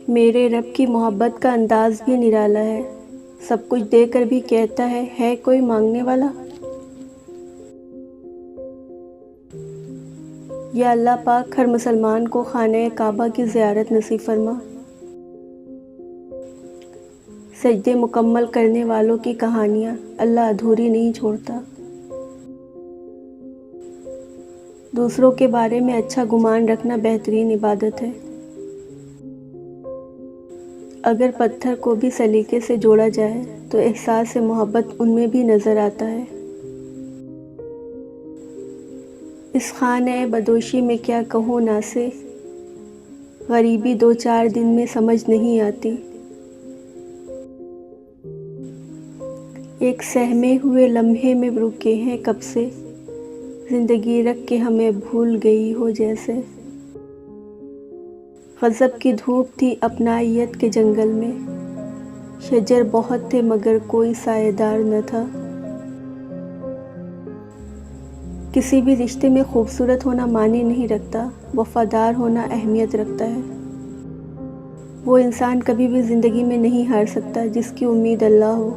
मेरे रब की मोहब्बत का अंदाज़ भी निराला है। सब कुछ देकर भी कहता है कोई मांगने वाला। या अल्लाह पाक हर मुसलमान को खाने काबा की ज़ियारत नसीब फरमा। सजदे मुकम्मल करने वालों की कहानियाँ अल्लाह अधूरी नहीं छोड़ता। दूसरों के बारे में अच्छा गुमान रखना बेहतरीन इबादत है। अगर पत्थर को भी सलीके से जोड़ा जाए तो एहसास से मोहब्बत उनमें भी नज़र आता है। इस खाने बदोशी में क्या कहूँ नासे, गरीबी 2-4 दिन में समझ नहीं आती। एक सहमे हुए लम्हे में रुके हैं कब से, ज़िंदगी रख के हमें भूल गई हो जैसे। गज़ब की धूप थी अपनाइयत के जंगल में, शजर बहुत थे मगर कोई सायेदार न था। किसी भी रिश्ते में खूबसूरत होना मायने नहीं रखता, वफ़ादार होना अहमियत रखता है। वो इंसान कभी भी ज़िंदगी में नहीं हार सकता जिसकी उम्मीद अल्लाह हो।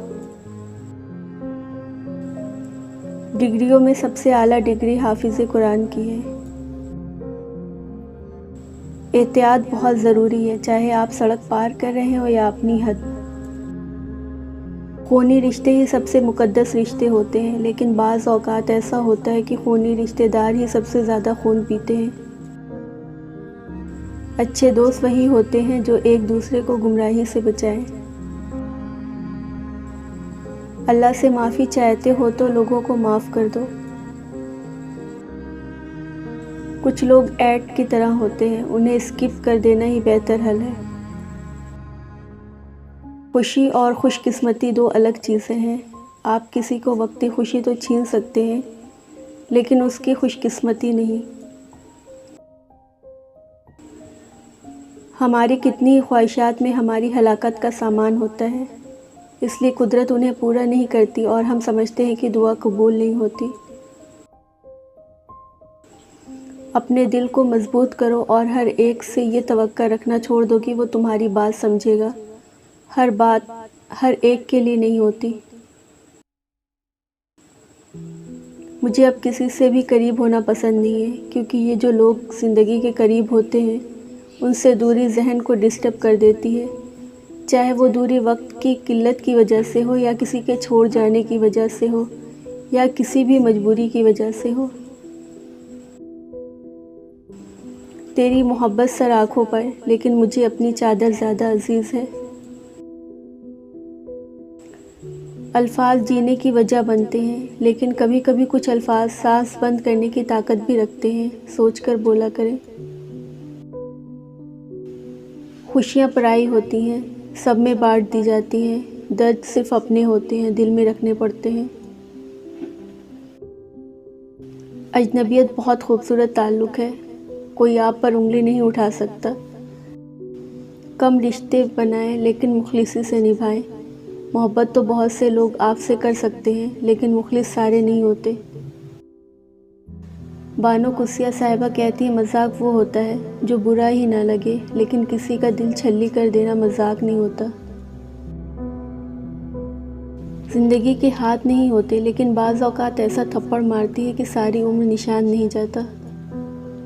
डिग्रियों में सबसे आला डिग्री हाफिज़ कुरान की है। एहतियात बहुत ज़रूरी है, चाहे आप सड़क पार कर रहे हो या अपनी हद। खूनी रिश्ते ही सबसे मुक़द्दस रिश्ते होते हैं, लेकिन बाज़ औक़ात ऐसा होता है कि खूनी रिश्तेदार ही सबसे ज़्यादा खून पीते हैं। अच्छे दोस्त वही होते हैं जो एक दूसरे को गुमराही से बचाएं। अल्लाह से माफ़ी चाहते हो तो लोगों को माफ़ कर दो। कुछ लोग ऐड की तरह होते हैं, उन्हें स्किप कर देना ही बेहतर हल है। खुशी और खुशकिस्मती 2 अलग चीज़ें हैं। आप किसी को वक्ती खुशी तो छीन सकते हैं, लेकिन उसकी खुशकिस्मती नहीं। हमारी कितनी ख्वाहिशात में हमारी हलाकत का सामान होता है, इसलिए कुदरत उन्हें पूरा नहीं करती और हम समझते हैं कि दुआ कबूल नहीं होती। अपने दिल को मजबूत करो और हर एक से ये तवक्का रखना छोड़ दो कि वो तुम्हारी बात समझेगा। हर बात हर एक के लिए नहीं होती। मुझे अब किसी से भी करीब होना पसंद नहीं है, क्योंकि ये जो लोग ज़िंदगी के करीब होते हैं उनसे दूरी जहन को डिस्टर्ब कर देती है। चाहे वो दूरी वक्त की किल्लत की वजह से हो, या किसी के छोड़ जाने की वजह से हो, या किसी भी मजबूरी की वजह से हो। तेरी मोहब्बत सर आँखों पर, लेकिन मुझे अपनी चादर ज़्यादा अजीज़ है। अल्फाज जीने की वजह बनते हैं, लेकिन कभी कभी कुछ अल्फाज सांस बंद करने की ताकत भी रखते हैं। सोच कर बोला करें। खुशियाँ पराई होती हैं, सब में बांट दी जाती हैं। दर्द सिर्फ अपने होते हैं, दिल में रखने पड़ते हैं। अजनबियत बहुत खूबसूरत ताल्लुक़ है, कोई आप पर उंगली नहीं उठा सकता। कम रिश्ते बनाएं लेकिन मुखलिसी से निभाएं। मोहब्बत तो बहुत से लोग आपसे कर सकते हैं, लेकिन मुखलिस सारे नहीं होते। बानो कुसिया साहिबा कहती है, मजाक वो होता है जो बुरा ही ना लगे, लेकिन किसी का दिल छल्ली कर देना मजाक नहीं होता। ज़िंदगी के हाथ नहीं होते, लेकिन बाज़ औक़ात ऐसा थप्पड़ मारती है कि सारी उम्र निशान नहीं जाता।